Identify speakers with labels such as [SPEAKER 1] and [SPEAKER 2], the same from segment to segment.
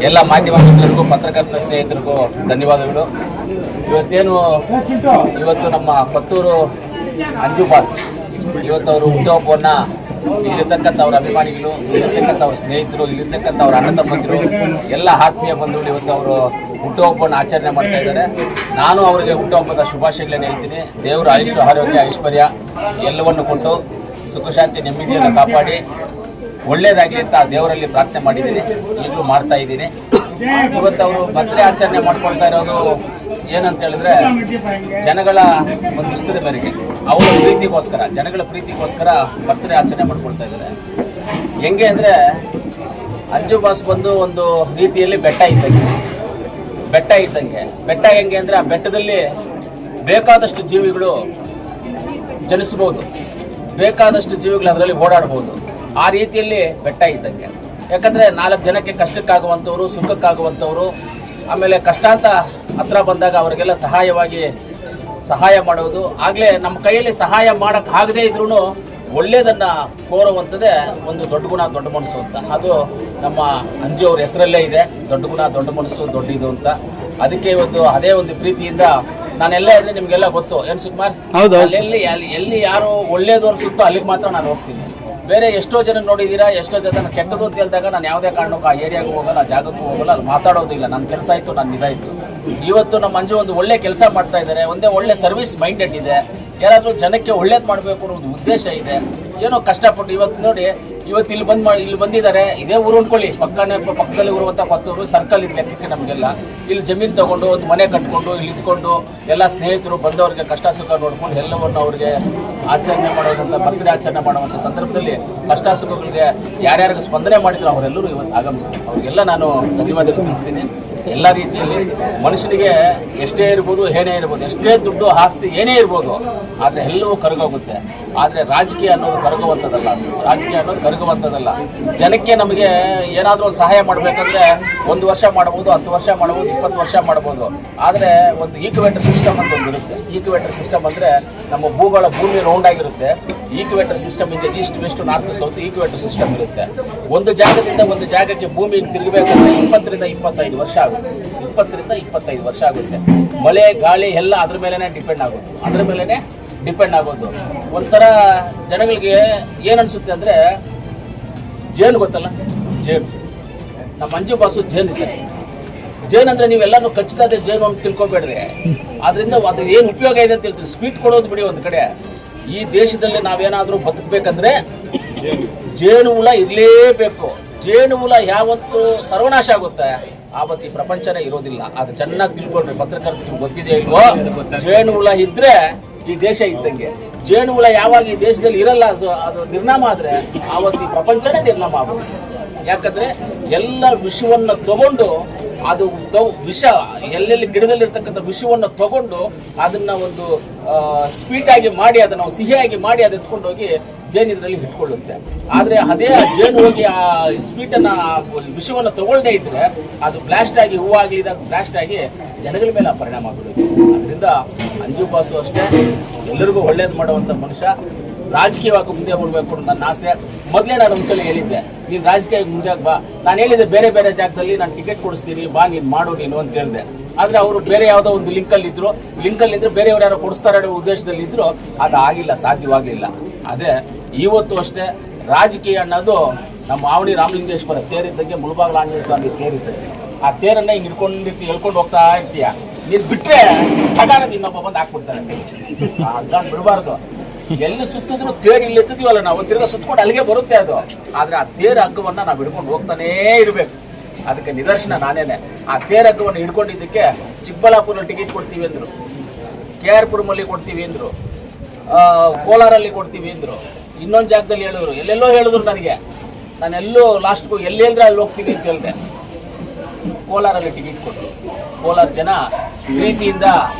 [SPEAKER 1] ಎಲ್ಲ ಮಾಧ್ಯಮ ಮಿತ್ರರಿಗೂ ಪತ್ರಕರ್ತರ ಸ್ನೇಹಿತರಿಗೂ ಧನ್ಯವಾದಗಳು. ಇವತ್ತು ನಮ್ಮ ಪತ್ತೂರು ಅಂಜು ಬಾಸ್ ಇವತ್ತು ಅವರು ಹುಟ್ಟುಹಬ್ಬವನ್ನು ಇಲ್ಲಿರ್ತಕ್ಕಂಥ ಅವ್ರ ಅಭಿಮಾನಿಗಳು, ಇಲ್ಲಿರ್ತಕ್ಕಂಥ ಅವ್ರ ಸ್ನೇಹಿತರು, ಇಲ್ಲಿರ್ತಕ್ಕಂಥ ಅವ್ರ ಅಣ್ಣ ತಮ್ಮಂದಿರು, ಎಲ್ಲ ಆತ್ಮೀಯ ಬಂಧುಗಳು ಇವತ್ತು ಅವರು ಹುಟ್ಟುಹಬ್ಬವನ್ನು ಆಚರಣೆ ಮಾಡ್ತಾ ಇದ್ದಾರೆ. ನಾನು ಅವರಿಗೆ ಹುಟ್ಟುಹಬ್ಬದ ಶುಭಾಶಯಗಳನ್ನು ಹೇಳ್ತೀನಿ. ದೇವರು ಆಯುಷ್ ಆರೋಗ್ಯ ಐಶ್ವರ್ಯ ಎಲ್ಲವನ್ನು ಕೊಟ್ಟು ಸುಖ ಶಾಂತಿ ನೆಮ್ಮದಿಯನ್ನು ಕಾಪಾಡಿ ಒಳ್ಳೇದಾಗಲಿ ಅಂತ ದೇವರಲ್ಲಿ ಪ್ರಾರ್ಥನೆ ಮಾಡಿದ್ದೀನಿ, ಈಗಲೂ ಮಾಡ್ತಾ ಇದ್ದೀನಿ. ಇವತ್ತು ಅವರು ಬರ್ತ್ಡೇ ಆಚರಣೆ ಮಾಡ್ಕೊಳ್ತಾ ಇರೋದು ಏನಂತ ಹೇಳಿದ್ರೆ ಜನಗಳ ಒಂದು ಇಷ್ಟದ ಮೇರೆಗೆ, ಅವರ ಪ್ರೀತಿಗೋಸ್ಕರ, ಜನಗಳ ಪ್ರೀತಿಗೋಸ್ಕರ ಬರ್ತ್ಡೇ ಆಚರಣೆ ಮಾಡ್ಕೊಳ್ತಾ ಇದ್ದಾರೆ. ಹೆಂಗೆ ಅಂದರೆ ಅಂಜು ಬಾಸ್ ಬಂದು ಒಂದು ರೀತಿಯಲ್ಲಿ ಬೆಟ್ಟ ಇದ್ದಂಗೆ. ಬೆಟ್ಟ ಹೆಂಗೆ ಅಂದರೆ ಆ ಬೆಟ್ಟದಲ್ಲಿ ಬೇಕಾದಷ್ಟು ಜೀವಿಗಳು ಜನಿಸ್ಬೋದು, ಬೇಕಾದಷ್ಟು ಜೀವಿಗಳು ಅದರಲ್ಲಿ ಓಡಾಡ್ಬೋದು. ಆ ರೀತಿಯಲ್ಲಿ ಬೆಟ್ಟ ಇದ್ದಂಗೆ. ಯಾಕಂದರೆ 4 ಜನಕ್ಕೆ ಕಷ್ಟಕ್ಕಾಗುವಂಥವ್ರು, ಸುಖಕ್ಕಾಗುವಂಥವ್ರು, ಆಮೇಲೆ ಕಷ್ಟ ಅಂತ ಹತ್ರ ಬಂದಾಗ ಅವರಿಗೆಲ್ಲ ಸಹಾಯ ಮಾಡೋದು. ಆಗಲೇ ನಮ್ಮ ಕೈಯಲ್ಲಿ ಸಹಾಯ ಮಾಡೋಕ್ಕಾಗದೇ ಇದ್ರೂ ಒಳ್ಳೆಯದನ್ನು ಕೋರುವಂಥದ್ದೇ ಒಂದು ದೊಡ್ಡ ಗುಣ, ದೊಡ್ಡ ಮನಸ್ಸು ಅಂತ. ಅದು ನಮ್ಮ ಅಂಜು ಅವ್ರ ಹೆಸರಲ್ಲೇ ಇದೆ, ದೊಡ್ಡ ಗುಣ, ದೊಡ್ಡ ಮನಸ್ಸು, ದೊಡ್ಡ ಇದು ಅಂತ. ಅದಕ್ಕೆ ಇವತ್ತು ಅದೇ ಒಂದು ಪ್ರೀತಿಯಿಂದ ನಾನೆಲ್ಲ ಇದ್ರೆ ನಿಮಗೆಲ್ಲ ಗೊತ್ತು ಏನು ಸುಕುಮಾರ್, ಎಲ್ಲಿ ಯಾರು ಒಳ್ಳೇದು ಅನ್ಸುತ್ತೋ ಅಲ್ಲಿಗೆ ಮಾತ್ರ ನಾನು ಹೋಗ್ತೀನಿ. ಬೇರೆ ಎಷ್ಟೋ ಜನ ನೋಡಿದ್ದೀರಾ, ಎಷ್ಟೋ ಜನ ಕೆಟ್ಟದು ಅಂತ ಹೇಳಿದಾಗ ನಾನು ಯಾವುದೇ ಕಾರಣಕ್ಕೂ ಆ ಏರಿಯಾಗೂ ಹೋಗಲ್ಲ, ಆ ಜಾಗಕ್ಕೂ ಹೋಗಲ್ಲ, ಅಲ್ಲಿ ಮಾತಾಡೋದಿಲ್ಲ. ನನ್ನ ಕೆಲಸ ಆಯಿತು, ನನ್ನ ಇದಾಯಿತು. ಇವತ್ತು ನಮ್ಮ ಮಂಜು ಒಂದು ಒಳ್ಳೆ ಕೆಲಸ ಮಾಡ್ತಾ ಇದ್ದಾರೆ, ಒಳ್ಳೆ ಸರ್ವಿಸ್ ಮೈಂಡೆಡ್ ಇದೆ. ಯಾರಾದರೂ ಜನಕ್ಕೆ ಒಳ್ಳೇದು ಮಾಡಬೇಕು ಅನ್ನೋ ಒಂದು ಉದ್ದೇಶ ಇದೆ. ಏನೋ ಕಷ್ಟಪಟ್ಟು ಇವತ್ತು ನೋಡಿ, ಇವತ್ತು ಇಲ್ಲಿ ಬಂದಿದ್ದಾರೆ. ಇದೇ ಊರು ಅಂದ್ಕೊಳ್ಳಿ, ಪಕ್ಕದಲ್ಲಿ ಊರುವಂಥ ಪತ್ತೂರು ಸರ್ಕಲ್ ಇದೆ ಲೆಕ್ಕಕ್ಕೆ ನಮಗೆಲ್ಲ. ಇಲ್ಲಿ ಜಮೀನು ತಗೊಂಡು ಒಂದು ಮನೆ ಕಟ್ಕೊಂಡು ಇಲ್ಲಿ ಇದ್ಕೊಂಡು ಎಲ್ಲ ಸ್ನೇಹಿತರು ಬಂದವರಿಗೆ ಕಷ್ಟ ಸುಖ ನೋಡ್ಕೊಂಡು ಎಲ್ಲವನ್ನು ಅವ್ರಿಗೆ ಆಚರಣೆ ಮಾಡೋದಂಥ ಬರ್ತ್ಡೇ ಆಚರಣೆ ಮಾಡುವಂಥ ಸಂದರ್ಭದಲ್ಲಿ ಕಷ್ಟ ಸುಖಗಳಿಗೆ ಯಾರ್ಯಾರಿಗೆ ಸ್ಪಂದನೆ ಮಾಡಿದ್ರು ಅವರೆಲ್ಲರೂ ಇವತ್ತು ಆಗಮಿಸಿದ್ರು. ಅವರಿಗೆಲ್ಲ ನಾನು ಧನ್ಯವಾದಗಳು ತಿಳಿಸ್ತೀನಿ. ಎಲ್ಲ ರೀತಿಯಲ್ಲಿ ಮನುಷ್ಯನಿಗೆ ಎಷ್ಟೇ ಇರ್ಬೋದು, ಏನೇ ಇರ್ಬೋದು, ಎಷ್ಟೇ ದುಡ್ಡು ಆಸ್ತಿ ಏನೇ ಇರ್ಬೋದು, ಆದರೆ ಎಲ್ಲವೂ ಕರಗೋಗುತ್ತೆ. ಆದರೆ ರಾಜಕೀಯ ಅನ್ನೋದು ಕರಗುವಂಥದ್ದಲ್ಲ. ಜನಕ್ಕೆ ನಮಗೆ ಏನಾದರೂ ಒಂದು ಸಹಾಯ ಮಾಡಬೇಕಂದ್ರೆ 1 ವರ್ಷ ಮಾಡ್ಬೋದು, 10 ವರ್ಷ ಮಾಡ್ಬೋದು, 20 ವರ್ಷ ಮಾಡ್ಬೋದು. ಆದರೆ ಒಂದು ಈಕ್ವೇಟರ್ ಸಿಸ್ಟಮ್ ಅಂತ ಒಂದು ಇರುತ್ತೆ. ಈಕ್ವೇಟರ್ ಸಿಸ್ಟಮ್ ಅಂದರೆ ನಮ್ಮ ಭೂಮಿ ರೌಂಡ್ ಆಗಿರುತ್ತೆ. ಈಕ್ವೇಟರ್ ಸಿಸ್ಟಮ್ ಇದೆ, east west north south equator system ಇರುತ್ತೆ. ಒಂದು ಜಾಗದಿಂದ ಒಂದು ಜಾಗಕ್ಕೆ ಭೂಮಿ ತಿರುಗಬೇಕಂದ್ರೆ 20 ರಿಂದ 25 ವರ್ಷ ಆಗುತ್ತೆ. 20 ರಿಂದ 25 ವರ್ಷ ಆಗುತ್ತೆ. ಮಳೆ ಗಾಳಿ ಎಲ್ಲ ಅದ್ರ ಮೇಲೇ ಡಿಪೆಂಡ್ ಆಗೋದು. ಒಂಥರ ಜನಗಳಿಗೆ ಏನನ್ಸುತ್ತೆ ಅಂದರೆ, ಜೇನು ಗೊತ್ತಲ್ಲ, ಜೇನು, ನಮ್ಮ ಮಂಜು ಬಾಸು ಜೇನಿದೆ. ಜೇನಂದ್ರೆ ನೀವೆಲ್ಲನೂ ಕಚ್ಚಿದ್ರೆ ಜೇನು ಅಂತ ತಿಳ್ಕೊಬೇಡ್ರಿ. ಅದರಿಂದ ಅದು ಏನು ಉಪಯೋಗ ಇದೆ ಅಂತ ಹೇಳ್ತೀವಿ. ಸ್ವೀಟ್ ಕೊಡೋದು ಬಿಡಿ ಒಂದು ಕಡೆ, ಈ ದೇಶದಲ್ಲಿ ನಾವೇನಾದರೂ ಬದುಕಬೇಕಂದ್ರೆ ಜೇನು ಹುಳ ಇರಲೇಬೇಕು. ಜೇನು ಹುಳ ಯಾವತ್ತು ಸರ್ವನಾಶ ಆಗುತ್ತೆ ಆವತ್ತು ಈ ಪ್ರಪಂಚನೇ ಇರೋದಿಲ್ಲ. ಅದು ಚೆನ್ನಾಗಿ ತಿಳ್ಕೊಳ್ರಿ ಪತ್ರಕರ್ತರಿಗೆ, ಗೊತ್ತಿದೆ ಇಲ್ವೋ? ಜೇನು ಹುಳ ಇದ್ರೆ ಈ ದೇಶ ಇದ್ದಂಗೆ. ಜೇನು ಹುಳ ಯಾವಾಗ ಈ ದೇಶದಲ್ಲಿ ಇರಲ್ಲ, ಅದು ನಿರ್ನಾಮ ಆದರೆ ಆವತ್ತು ಈ ಪ್ರಪಂಚನೇ ನಿರ್ನಾಮ ಆಗುತ್ತೆ. ಯಾಕಂದ್ರೆ ಎಲ್ಲ ವಿಷವನ್ನು ತಗೊಂಡು, ಅದು ವಿಷ ಎಲ್ಲೆಲ್ಲಿ ಗಿಡದಲ್ಲಿರ್ತಕ್ಕಂಥ ವಿಷವನ್ನು ತಗೊಂಡು ಅದನ್ನ ಒಂದು ಸ್ವೀಟಾಗಿ ಮಾಡಿ, ಅದನ್ನು ಸಿಹಿಯಾಗಿ ಮಾಡಿ ಅದು ಎತ್ಕೊಂಡು ಹೋಗಿ ಜೇನು ಇದರಲ್ಲಿ ಇಟ್ಕೊಳ್ಳುತ್ತೆ. ಆದರೆ ಅದೇ ಜೇನು ಹೋಗಿ ಆ ಸ್ವೀಟನ್ನು, ವಿಷವನ್ನು ತಗೊಳ್ಳದೇ ಇದ್ರೆ ಅದು ಬ್ಲಾಸ್ಟ್ ಆಗಿ, ಹೂವಾಗಲಿದಾಗ ಬ್ಲಾಸ್ಟ್ ಆಗಿ ಜನಗಳ ಮೇಲೆ ಪರಿಣಾಮ ಬೀಳುತ್ತೆ. ಅದರಿಂದ ಅಂಜು ಬಾಸು ಅಷ್ಟೇ ಎಲ್ಲರಿಗೂ ಒಳ್ಳೇದು ಮಾಡುವಂಥ ಮನುಷ್ಯ. ರಾಜಕೀಯವಾಗಿ ಮುಂದೆ ಬರಬೇಕು ಅನ್ನೋ ನನ್ನ ಆಸೆ. ಮೊದಲೇ ನಾನು ಒಂದ್ಸಲ ಹೇಳಿದ್ದೆ, ನೀನು ರಾಜಕೀಯ ಮುಂದೆ ಬಾ. ನಾನು ಹೇಳಿದ್ದೆ ಬೇರೆ ಜಾಗದಲ್ಲಿ ನಾನು ಟಿಕೆಟ್ ಕೊಡಿಸ್ತೀನಿ, ಬಾ ನೀನು ಮಾಡು ನೀನು ಅಂತ ಹೇಳಿದೆ. ಆದರೆ ಅವರು ಬೇರೆ ಯಾವುದೋ ಒಂದು ಲಿಂಕಲ್ಲಿದ್ದರು, ಬೇರೆಯವ್ರು ಯಾರೋ ಕೊಡಿಸ್ತಾರೆ ಅನ್ನೋ ಉದ್ದೇಶದಲ್ಲಿ ಇದ್ರು. ಅದು ಆಗಿಲ್ಲ, ಸಾಧ್ಯವಾಗಲಿಲ್ಲ. ಅದೇ ಇವತ್ತು ಅಷ್ಟೇ ರಾಜಕೀಯ ಅನ್ನೋದು ನಮ್ಮ ಆವಣಿ ರಾಮಲಿಂಗೇಶ್ವರ ತೇರಿದ್ದಂಗೆ, ಮುಳಬಾಗಿಲು ಆಂಜನೇಯ ಸ್ವಾಮಿ ತೇರಿದ್ದಂಗೆ. ಆ ತೇರನ್ನ ಹಿಂಗೆ ಹೇಳ್ಕೊಂಡು ಹೋಗ್ತಾ ಇರ್ತೀಯ. ನೀನು ಬಿಟ್ಟರೆ ತಗಾರದು ಇನ್ನೊಬ್ಬ ಬಂದು ಹಾಕ್ಬಿಡ್ತಾರೆ. ಅದನ್ನು ಬಿಡಬಾರ್ದು. ಎಲ್ಲಿ ಸುತ್ತಿದ್ರು ತೇರು ಇಲ್ಲಿ ಎತ್ತಿದೀವಲ್ಲ ನಾವು, ತಿರ್ಗಾ ಸುತ್ಕೊಂಡು ಅಲ್ಲಿಗೆ ಬರುತ್ತೆ ಅದು. ಆದರೆ ಆ ತೇರು ಹಗ್ಗವನ್ನು ನಾವು ಹಿಡ್ಕೊಂಡು ಹೋಗ್ತಾನೇ ಇರಬೇಕು. ಅದಕ್ಕೆ ನಿದರ್ಶನ ನಾನೇನೆ. ಆ ತೇರು ಹಗ್ಗವನ್ನು ಹಿಡ್ಕೊಂಡಿದ್ದಕ್ಕೆ ಚಿಕ್ಕಬಳ್ಳಾಪುರಲ್ಲಿ ಟಿಕೆಟ್ ಕೊಡ್ತೀವಿ ಅಂದರು, KR-ಪುರಮಲ್ಲಿ ಕೊಡ್ತೀವಿ ಅಂದರು, ಕೋಲಾರಲ್ಲಿ ಕೊಡ್ತೀವಿ ಅಂದರು, ಇನ್ನೊಂದು ಜಾಗದಲ್ಲಿ ಹೇಳಿದ್ರು, ಎಲ್ಲೆಲ್ಲೋ ಹೇಳಿದ್ರು ನನಗೆ. ನಾನೆಲ್ಲೋ ಲಾಸ್ಟ್ಗೂ ಎಲ್ಲೆಲ್ಲರೂ ಅಲ್ಲಿ ಹೋಗ್ತೀನಿ ಅಂತ ಹೇಳಿದೆ. ಕೋಲಾರಲ್ಲಿ ಟಿಕೆಟ್ ಕೊಟ್ಟರು. ಕೋಲಾರ ಜನ ಪ್ರೀತಿಯಿಂದ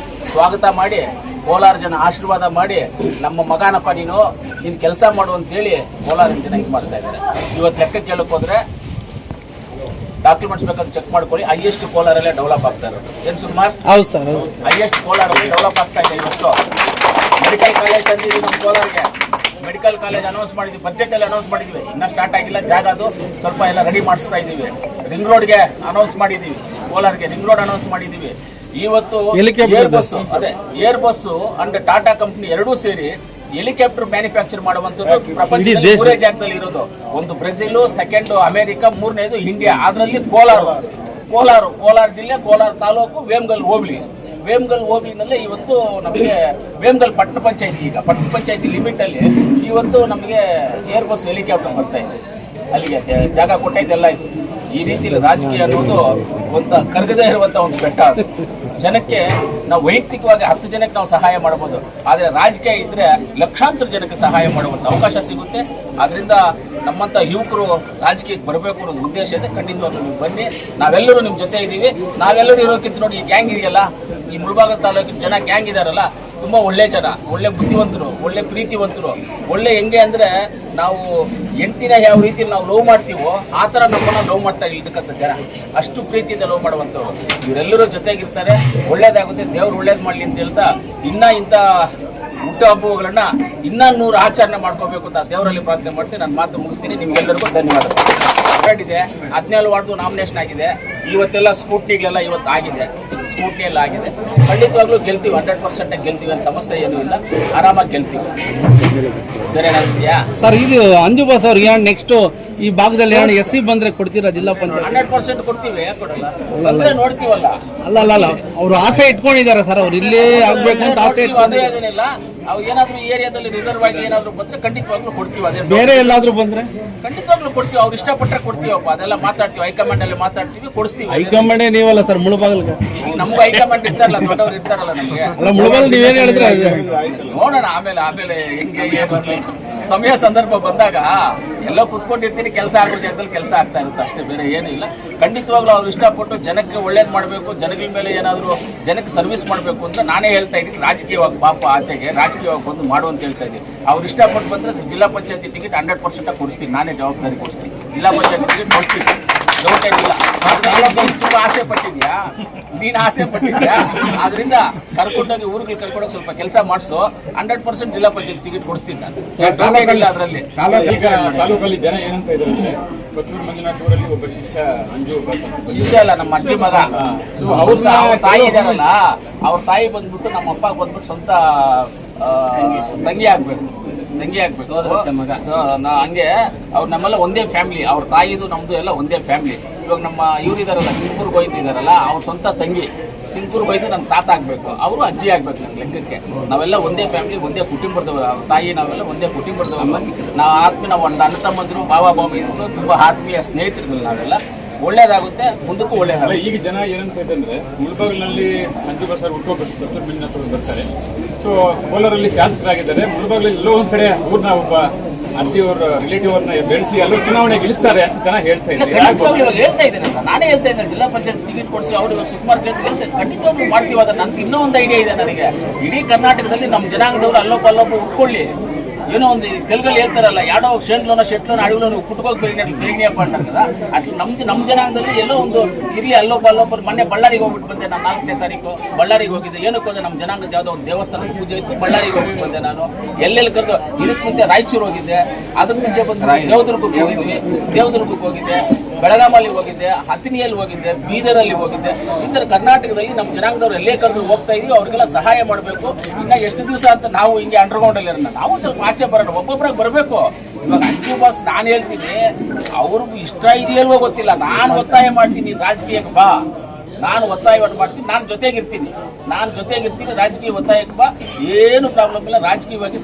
[SPEAKER 1] ಸ್ವಾಗತ ಮಾಡಿ, ಕೋಲಾರ ಜನ ಆಶೀರ್ವಾದ ಮಾಡಿ, ನಮ್ಮ ಮಗನಪ್ಪ ನೀನು ಕೆಲಸ ಮಾಡು ಅಂತೇಳಿ ಕೋಲಾರ ಜನ ಇದು ಮಾಡ್ತಾ ಇದ್ದಾರೆ. ಇವತ್ತು ಲೆಕ್ಕ ಕೇಳಕ್ಕೆ ಹೋದ್ರೆ ಡಾಕ್ಯುಮೆಂಟ್ಸ್ ಬೇಕಾದ್ರೆ ಚೆಕ್ ಮಾಡ್ಕೊಳ್ಳಿ, ಹೈಯೆಸ್ಟ್ ಕೋಲಾರಲ್ಲೇ ಡೆವಲಪ್ ಆಗ್ತಾ ಇರೋದು. ಏನು ಸುಮಾರು? ಹೌದು ಸರ್, ಹೈಯೆಸ್ಟ್ ಕೋಲಾರಲ್ಲಿ ಡೆವಲಪ್ ಆಗ್ತಾ ಇದೆ. ಇವತ್ತು ಮೆಡಿಕಲ್ ಕಾಲೇಜ್ ತಂದಿದ್ದೀವಿ ನಮ್ಮ ಕೋಲಾರಿಗೆ. ಮೆಡಿಕಲ್ ಕಾಲೇಜ್ ಅನೌನ್ಸ್ ಮಾಡಿದ್ವಿ, ಬಜೆಟ್ ಎಲ್ಲ ಅನೌನ್ಸ್ ಮಾಡಿದ್ವಿ. ಇನ್ನೂ ಸ್ಟಾರ್ಟ್ ಆಗಿಲ್ಲ, ಜಾಗ ಅದು ಸ್ವಲ್ಪ ಎಲ್ಲ ರೆಡಿ ಮಾಡಿಸ್ತಾ ಇದ್ದೀವಿ. ರಿಂಗ್ ರೋಡ್ಗೆ ಅನೌನ್ಸ್ ಮಾಡಿದ್ದೀವಿ, ಕೋಲಾರ್ಗೆ ರಿಂಗ್ ರೋಡ್ ಅನೌನ್ಸ್ ಮಾಡಿದ್ದೀವಿ. ಇವತ್ತು air bus and Tata company ಎರಡೂ ಸೇರಿ ಹೆಲಿಕಾಪ್ಟರ್ ಮ್ಯಾನುಫ್ಯಾಕ್ಚರ್ ಮಾಡುವಂಥದ್ದು ಪ್ರಪಂಚದಲ್ಲಿ 3 ಜಾಗದಲ್ಲಿ ಇರೋದು. ಒಂದು ಬ್ರೆಜಿಲ್, ಸೆಕೆಂಡ್ ಅಮೆರಿಕ, 3ನೇದು ಇಂಡಿಯಾ. ಅದರಲ್ಲಿ ಕೋಲಾರ ಜಿಲ್ಲೆ, ಕೋಲಾರ ತಾಲೂಕು, ವೇಮಗಲ್ ಹೋಬಳಿನಲ್ಲಿ ಇವತ್ತು ನಮಗೆ ವೇಮಗಲ್ ಪಟ್ಟಣ ಪಂಚಾಯತಿ, ಈಗ ಪಟ್ಟಣ ಪಂಚಾಯತಿ ಲಿಮಿಟ್ ಅಲ್ಲಿ ಇವತ್ತು ನಮಗೆ ಏರ್ ಬಸ್ ಹೆಲಿಕಾಪ್ಟರ್ ಬರ್ತಾ ಇದೆ. ಅಲ್ಲಿಗೆ ಜಾಗ ಕೊಟ್ಟೈತೆಲ್ಲ ಇತ್ತು. ಈ ರೀತಿ ರಾಜಕೀಯ ಅನ್ನೋದು ಒಂದು ಕರಗದೇ ಇರುವಂತ ಒಂದು ಬೆಟ್ಟ. ಅದು ಜನಕ್ಕೆ ನಾವು ವೈಯಕ್ತಿಕವಾಗಿ 10 ಜನಕ್ಕೆ ನಾವು ಸಹಾಯ ಮಾಡಬಹುದು, ಆದರೆ ರಾಜಕೀಯ ಇದ್ರೆ ಲಕ್ಷಾಂತರ ಜನಕ್ಕೆ ಸಹಾಯ ಮಾಡುವಂತ ಅವಕಾಶ ಸಿಗುತ್ತೆ. ಆದ್ರಿಂದ ನಮ್ಮಂತ ಯುವಕರು ರಾಜಕೀಯಕ್ಕೆ ಬರಬೇಕು ಅನ್ನೋದು ಉದ್ದೇಶ ಇದೆ. ಖಂಡಿತವಾಗ್ಲೂ ನೀವು ಬನ್ನಿ, ನಾವೆಲ್ಲರೂ ನಿಮ್ಮ ಜೊತೆ ಇದ್ದೀವಿ. ನಾವೆಲ್ಲರೂ ಇರೋಕ್ಕಿಂತ ನೋಡಿ ಈ ಗ್ಯಾಂಗ್ ಇದೆಯಲ್ಲ, ಈ ಮುಳಬಾಗಿಲು ತಾಲೂಕಿನ ಜನ ಗ್ಯಾಂಗ್ ಇದಾರಲ್ಲ, ತುಂಬಾ ಒಳ್ಳೆ ಜನ, ಒಳ್ಳೆ ಬುದ್ಧಿವಂತರು, ಒಳ್ಳೆ ಪ್ರೀತಿವಂತರು, ಒಳ್ಳೆ ಹೆಂಗೆ ಅಂದ್ರೆ ನಾವು ಹೆಂಡತಿನ ಯಾವ ರೀತಿ ನಾವು ಲವ್ ಮಾಡ್ತೀವೋ ಆ ಥರ ನಮ್ಮನ್ನ ಲವ್ ಮಾಡ್ತಾ ಇರ್ತಕ್ಕಂಥ ಜನ, ಅಷ್ಟು ಪ್ರೀತಿಯಿಂದ ಲವ್ ಮಾಡುವಂಥವ್ರು. ಇವರೆಲ್ಲರೂ ಜೊತೆಗಿರ್ತಾರೆ, ಒಳ್ಳೇದಾಗುತ್ತೆ, ದೇವ್ರು ಒಳ್ಳೇದು ಮಾಡಲಿ ಅಂತ ಹೇಳ್ತಾ ಇನ್ನ ಇಂಥ ಹುಟ್ಟು ಹಬ್ಬಗಳನ್ನ ಇನ್ನೂ 100 ಆಚರಣೆ ಮಾಡ್ಕೋಬೇಕು ಅಂತ ದೇವರಲ್ಲಿ ಪ್ರಾರ್ಥನೆ ಮಾಡ್ತೀನಿ. ನಾನು ಮಾತು ಮುಗಿಸ್ತೀನಿ. ನಿಮ್ಗೆಲ್ಲರಿಗೂ ಧನ್ಯವಾದ. ಇದೆ 17 ವಾರ್ಡ್ದು ನಾಮಿನೇಷನ್ ಆಗಿದೆ. ಇವತ್ತೆಲ್ಲ ಸ್ಕೂಟಿಗಳೆಲ್ಲ ಇವತ್ತು ಆಗಿದೆ, ಸ್ಕೂಟಿ ಎಲ್ಲ ಆಗಿದೆ. ಖಂಡಿತವಾಗ್ಲೂ ಗೆಲ್ತೀವಿ, 100% ಗೆಲ್ತೀವಿ, ಅನ್ನೋ ಸಮಸ್ಯೆ ಏನೂ ಇಲ್ಲ, ಆರಾಮಾಗಿ ಗೆಲ್ತೀವಿ. ಬೇರೆ ಏನಾಗಿದೆಯಾ
[SPEAKER 2] ಸರ್? ಇದು ಅಂಜು ಬಾಸ್ ಅವ್ರಿಗೆ ನೆಕ್ಸ್ಟ್ ಈ ಭಾಗದಲ್ಲಿ SC ಬಂದ್ರೆ ಕೊಡ್ತೀರಾ? ಜಿಲ್ಲಾ ಪಂಚಾಯತ್
[SPEAKER 1] 100% ಕೊಡ್ತೀವಿ, ಕೊಡಲ್ಲ ಅಂದ್ರೆ ನೋಡ್ತೀವಲ್ಲ.
[SPEAKER 2] ಅಲ್ಲ ಅವ್ರು ಆಸೆ ಇಟ್ಕೊಂಡಿದ್ದಾರೆ ಸರ್, ಅವ್ರು ಇಲ್ಲೇ ಆಗ್ಬೇಕು ಅಂತ ಆಸೆ
[SPEAKER 1] ಅದೇನಿಲ್ಲ. ಅವ್ರು ಏನಾದ್ರು ಈ ಏರಿಯಾದಲ್ಲಿ ರಿಸರ್ವ್ ಆಗಿ ಏನಾದ್ರು ಬಂದ್ರೆ ಖಂಡಿತವಾಗ್ಲೂ ಕೊಡ್ತೀವಿ. ಅದೇ
[SPEAKER 2] ಬೇರೆ ಎಲ್ಲಾದ್ರೂ ಬಂದ್ರೆ
[SPEAKER 1] ಖಂಡಿತವಾಗ್ಲೂ ಕೊಡ್ತೀವಿ. ಅವ್ರು ಇಷ್ಟಪಟ್ಟರೆ ಕೊಡ್ತೀವಪ್ಪ, ಅದೆಲ್ಲ ಮಾತಾಡ್ತೀವಿ, ಹೈಕಮಾಂಡ್ ಅಲ್ಲಿ ಮಾತಾಡ್ತೀವಿ, ಕೊಡಿಸ್ತೀವಿ.
[SPEAKER 2] ಹೈಕಮಾಂಡೇ ನೀವಲ್ಲ ಸರ್, ಮುಳಬಾಗಿಲ್ಗೆ
[SPEAKER 1] ನಮ್ಗೂ ಹೈಕಮಾಂಡ್ ಇರ್ತಾರಲ್ಲ, ದೊಡ್ಡವ್ರು ಇರ್ತಾರಲ್ಲ ನಮ್ಗೆ.
[SPEAKER 2] ಅಲ್ಲ ಮುಳಬಾಗಿಲು ನೀವೇನ್ ಹೇಳಿದ್ರೆ
[SPEAKER 1] ನೋಡೋಣ ಆಮೇಲೆ ಹೆಂಗೆ ಏನು ಸಮಯ ಸಂದರ್ಭ ಬಂದಾಗ ಎಲ್ಲ ಕುತ್ಕೊಂಡಿರ್ತೀನಿ, ಕೆಲಸ ಆಗೋ ಜಾಗದಲ್ಲಿ ಕೆಲಸ ಆಗ್ತಾ ಇರುತ್ತೆ ಅಷ್ಟೇ, ಬೇರೆ ಏನೂ ಇಲ್ಲ. ಖಂಡಿತವಾಗ್ಲೂ ಅವ್ರು ಇಷ್ಟಪಟ್ಟು ಜನಕ್ಕೆ ಒಳ್ಳೇದು ಮಾಡಬೇಕು, ಜನಗಳ ಮೇಲೆ ಏನಾದರೂ ಜನಕ್ಕೆ ಸರ್ವಿಸ್ ಮಾಡಬೇಕು ಅಂತ ನಾನೇ ಹೇಳ್ತಾ ಇದ್ದೀನಿ. ರಾಜಕೀಯವಾಗಿ ಪಾಪ ಆಚೆಗೆ ರಾಜಕೀಯವಾಗಿ ಬಂದು ಮಾಡು ಅಂತ ಹೇಳ್ತಾ ಇದ್ದೀನಿ. ಅವ್ರು ಇಷ್ಟಪಟ್ಟು ಬಂದರೆ ಜಿಲ್ಲಾ ಪಂಚಾಯತಿ ಟಿಕೆಟ್ 100% ಕೊಡಿಸ್ತೀನಿ, ನಾನೇ ಜವಾಬ್ದಾರಿ ಕೊಡಿಸ್ತೀನಿ. ಜಿಲ್ಲಾ ಪಂಚಾಯತಿ ಟಿಕೆಟ್ ಕೊಡಿಸ್ತೀನಿ, ಡೌಟ್ ಏನಿಲ್ಲ. ತುಂಬ ಆಸೆ ಪಟ್ಟಿದ್ಯಾ ನೀನು, ಆಸೆ ಪಟ್ಟಿದ್ಯಾ? ಆದ್ರಿಂದ ಕರ್ಕೊಂಡೋಗಿ ಊರಿಗೆ ಕರ್ಕೊಂಡೋಗಿ ಸ್ವಲ್ಪ ಕೆಲಸ ಮಾಡಿಸು, 100% ಜಿಲ್ಲಾ ಪಂಚಾಯತ್ ಟಿಕೆಟ್ ಕೊಡಿಸ್ತೀನಿ ನಾನು. ಅದರಲ್ಲಿ
[SPEAKER 3] ತಾಲೂಕಲ್ಲಿ ಜನ ಏನಂತ ಇದ್ದಾರೆ, ಕೊತ್ತೂರು ಮಂಜುನಾಥ್ ಊರಲ್ಲಿ ಒಬ್ಬ
[SPEAKER 1] ಶಿಷ್ಯ ಅಲ್ಲ, ನಮ್ಮ ಅಜ್ಜಿ ಮಗ. ಅವ್ರ ತಾಯಿ ಇದಾರಲ್ಲ, ಅವ್ರ ತಾಯಿ ಬಂದ್ಬಿಟ್ಟು ನಮ್ಮ ಅಪ್ಪ ಬಂದ್ಬಿಟ್ಟು ಸ್ವಂತ ತಂಗಿ ಆಗ್ಬೇಕು. ಹಂಗೆ ಅವ್ರು ನಮ್ಮೆಲ್ಲ ಒಂದೇ ಫ್ಯಾಮಿಲಿ, ಅವ್ರ ತಾಯಿದು ನಮ್ದು ಎಲ್ಲ ಒಂದೇ ಫ್ಯಾಮಿಲಿ. ಇವಾಗ ನಮ್ಮ ಇದಾರಲ್ಲ, ಸಿಂಗೂರ್ ಗೋಯ್ದು ಇದಾರಲ್ಲ, ಅವ್ರ ಸ್ವಂತ ತಂಗಿ ಸಿಂಗೂರ್ ಗೋಯ್ದು ನನ್ನ ತಾತ ಆಗ್ಬೇಕು, ಅವರು ಅಜ್ಜಿ ಆಗ್ಬೇಕು. ನನ್ನ ಲೆಕ್ಕಕ್ಕೆ ನಾವೆಲ್ಲ ಒಂದೇ ಫ್ಯಾಮಿಲಿ, ಒಂದೇ ಕುಟುಂಬದವರು. ಅವ್ರ ತಾಯಿ ನಾವೆಲ್ಲ ಒಂದೇ ಕುಟುಂಬದವರು. ನಾವು ಒಂದು ಅಣ್ಣ ತಮ್ಮಂದಿರು, ಬಾಬಾ ಇದ್ರು, ತುಂಬಾ ಆತ್ಮೀಯ ಸ್ನೇಹಿತರು ನಾವೆಲ್ಲ. ಒಳ್ಳೇದಾಗುತ್ತೆ, ಮುಂದಕ್ಕೂ ಒಳ್ಳೇದಾಗುತ್ತೆ.
[SPEAKER 3] ಈಗ ಜನ ಏನಂತ ಇದೆ ಅಂದ್ರೆ, ಮುಳಬಾಗಿಲಿನಲ್ಲಿ ಅಂಜು ಬಾಸ್ ಅವರು ಹುಟ್ಟುಹಬ್ಬಕ್ಕೆ ಕೊತ್ತೂರು ಮಂಜುನಾಥ್ ಅವರು ಬರ್ತಾರೆ. ಸೊ ಕೋಲಾರಲ್ಲಿ ಶಾಸಕರಾಗಿದ್ದಾರೆ, ಮುಳಬಾಗಿಲಲ್ಲಿ ಎಲ್ಲೋ ಒಂದ್ ಕಡೆ ಊರ್ನ ಒಬ್ಬ ಅತ್ತಿಯವ್ರ ರಿಲೇಟಿವ್ ಅವ್ರನ್ನ ಬೆಳೆಸಿ ಎಲ್ಲರೂ ಚುನಾವಣೆಗೆ ಇಳಿಸ್ತಾರೆ ಅಂತ ಜನ ಹೇಳ್ತಾ ಇದ್ದಾರೆ.
[SPEAKER 1] ನಾನೇ ಹೇಳ್ತಾ ಇದ್ದೇನೆ, ಜಿಲ್ಲಾ ಪಂಚಾಯತ್ ಟಿಕೆಟ್ ಕೊಡಿಸಿ ಅವ್ರಿಗೆ ಸುಕುಮಾರ್ ಹೇಳ್ತೇನೆ, ಖಂಡಿತವಾಗ್ಲೂ ಮಾಡ್ತೀವಿ. ಅದ ನನ್ಗೆ ಇನ್ನೂ ಒಂದು ಐಡಿಯಾ ಇದೆ ನನಗೆ. ಇಡೀ ಕರ್ನಾಟಕದಲ್ಲಿ ನಮ್ಮ ಜನಾಂಗದವರು ಅಲ್ಲೊಬ್ಬ ಉಟ್ಕೊಳ್ಳಿ. ಏನೋ ಒಂದು ತೆಲುಗಲ್ಲಿ ಹೇಳ್ತಾರಲ್ಲ, ಯಾಡೋ ಶೆಟ್ಲೋನ ಅಡವಿಲೋನು ಕುಟ್ಕೋಗಿ ಬೆರಿನಿಯಪ್ಪ ಅಂటారు కదా, ಅಟ್లా ನಮ್ಮ ಜನಾಂಗದಲ್ಲಿ ಎಲ್ಲೋ ಒಂದು ಇರ್ಲಿ, ಅಲ್ಲೊಬ್ಬರು. ಮೊನ್ನೆ ಬಳ್ಳಾರಿಗೆ ಹೋಗ್ಬಿಟ್ಟು ಬಂದೆ ನಾನು, 4ನೇ ತಾರೀಕು ಬಳ್ಳಾರಿಗೆ ಹೋಗಿದ್ದೆ. ಏನಕ್ಕೆ ಹೋದೆ, ನಮ್ಮ ಜನಾಂಗದ ಯಾವುದೋ ಒಂದು ದೇವಸ್ಥಾನದ ಪೂಜೆ ಇತ್ತು, ಬಳ್ಳಾರಿಗೆ ಹೋಗ್ಬಿಟ್ಟು ಬಂದೆ ನಾನು. ಎಲ್ಲೆಲ್ಲಿ ಕರೆದು ಇದಕ್ಕೆ ಮುಂಚೆ ರಾಯಚೂರು ಹೋಗಿದ್ದೆ, ಅದಕ್ಕೆ ಮುಂಚೆ ಬಂದು ದೇವದುರ್ಗಕ್ಕೆ ಹೋಗಿದ್ದೆ, ಬೆಳಗಾಮಲ್ಲಿ ಹೋಗಿದ್ದೆ, ಹತ್ತಿನಿಯಲ್ಲಿ ಹೋಗಿದ್ದೆ, ಬೀದರಲ್ಲಿ ಹೋಗಿದ್ದೆ. ಈ ಥರ ಕರ್ನಾಟಕದಲ್ಲಿ ನಮ್ಮ ಜನಾಂಗದವ್ರು ಎಲ್ಲೇ ಕರೆದು ಹೋಗ್ತಾ ಇದೀವಿ, ಅವ್ರಿಗೆಲ್ಲ ಸಹಾಯ ಮಾಡಬೇಕು. ಇನ್ನು ಎಷ್ಟು ದಿವಸ ಅಂತ ನಾವು ಹಿಂಗೆ ಅಂಡರ್ಗ್ರೌಂಡಲ್ಲಿ ಇರೋಣ, ನಾವು ಸ್ವಲ್ಪ ಆಚೆ ಬರೋಣ, ಒಬ್ಬೊಬ್ಬರಾಗ ಬರಬೇಕು. ಇವಾಗ ಅಂಜು ಬಾಸ್ ನಾನು ಹೇಳ್ತೀನಿ, ಅವ್ರಿಗೂ ಇಷ್ಟ ಇದೆಯಲ್ವೋ ಗೊತ್ತಿಲ್ಲ, ನಾನು ಒತ್ತಾಯ ಮಾಡ್ತೀನಿ, ರಾಜಕೀಯಕ್ಕೆ ಬಾ, ನಾನು ಒತ್ತಾಯ ಮಾಡ್ತೀನಿ, ನಾನು ಜೊತೆಗಿರ್ತೀನಿ, ರಾಜಕೀಯ ಒತ್ತಾಯಕ್ಕೆ ಬಾ, ಏನು ಪ್ರಾಬ್ಲಮ್ ಇಲ್ಲ. ರಾಜಕೀಯವಾಗಿ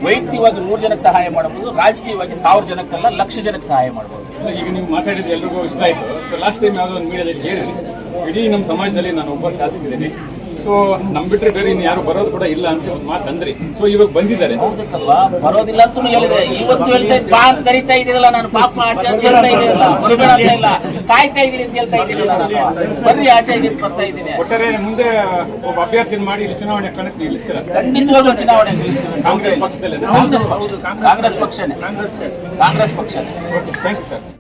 [SPEAKER 1] ವೈಯಕ್ತಿಕವಾಗಿ 100 ಜನಕ್ಕೆ ಸಹಾಯ ಮಾಡಬಹುದು, ರಾಜಕೀಯವಾಗಿ 1000 ಜನಕ್ಕೆಲ್ಲ 1,00,000 ಜನಕ್ಕೆ ಸಹಾಯ ಮಾಡಬಹುದು.
[SPEAKER 3] ಈಗ ನೀವು ಮಾತಾಡಿದ ಎಲ್ರಿಗೂ ಇಷ್ಟ ಆಯ್ತು. ಸೊ ಲಾಸ್ಟ್ ಟೈಮ್ ಯಾವುದೋ ಒಂದು ಮೀಡಿಯಾದಲ್ಲಿ ಕೇಳಿದ್ವಿ, ಇಡೀ ನಮ್ಮ ಸಮಾಜದಲ್ಲಿ ನಾನು ಒಬ್ಬ ಶಾಸಕಿದ್ದೀನಿ, ಸೊ ನಮ್ ಬಿಟ್ರೆ ಬೇರೆ ಇನ್ನು ಯಾರು ಬರೋದು ಕೂಡ ಇಲ್ಲ ಅಂತ ಒಂದು ಮಾತು ಅಂದ್ರಿ. ಸೊ ಇವಾಗ ಬಂದಿದ್ದಾರೆ,
[SPEAKER 1] ಬರೋದಿಲ್ಲ ಅಂತ ಹೇಳಿದೆ. ಇವತ್ತು ಹೇಳ್ತಾ ಬಾ ಅಂತ ಕರಿತಾ ಇದೀರಲ್ಲ, ನಾನು ಪಾಪ ಆಚೆ ಅಂತ ಹೇಳ್ತಾ ಇದೀರಲ್ಲ, ಬರಬೇಡ ಅಂತ ಇಲ್ಲ, ಕಾಯ್ತಾ ಇದೀನಿ ಅಂತ ಹೇಳ್ತಾ ಇದ್ದೀರಲ್ಲ, ನಾನು ಬರ್ರಿ ಆಚೆಗೆ ಬರ್ತಾ ಇದ್ದೀನಿ.
[SPEAKER 3] ಒಟ್ಟಾರೆ ಮುಂದೆ ಒಬ್ಬ ಅಭ್ಯರ್ಥಿ ಮಾಡಿ ಇಲ್ಲಿ ಚುನಾವಣೆ ಕಣಕ್ಕೆ ನಿಲ್ಲಿಸ್ತೀರಾ?
[SPEAKER 1] ಖಂಡಿತವಾಗ್ಲೂ ಚುನಾವಣೆ ನಿಲ್ಲಿಸ್ತೀವಿ.
[SPEAKER 3] ಕಾಂಗ್ರೆಸ್ ಪಕ್ಷದಲ್ಲಿ
[SPEAKER 1] ಕಾಂಗ್ರೆಸ್ ಪಕ್ಷನೇ.
[SPEAKER 3] Thank you sir.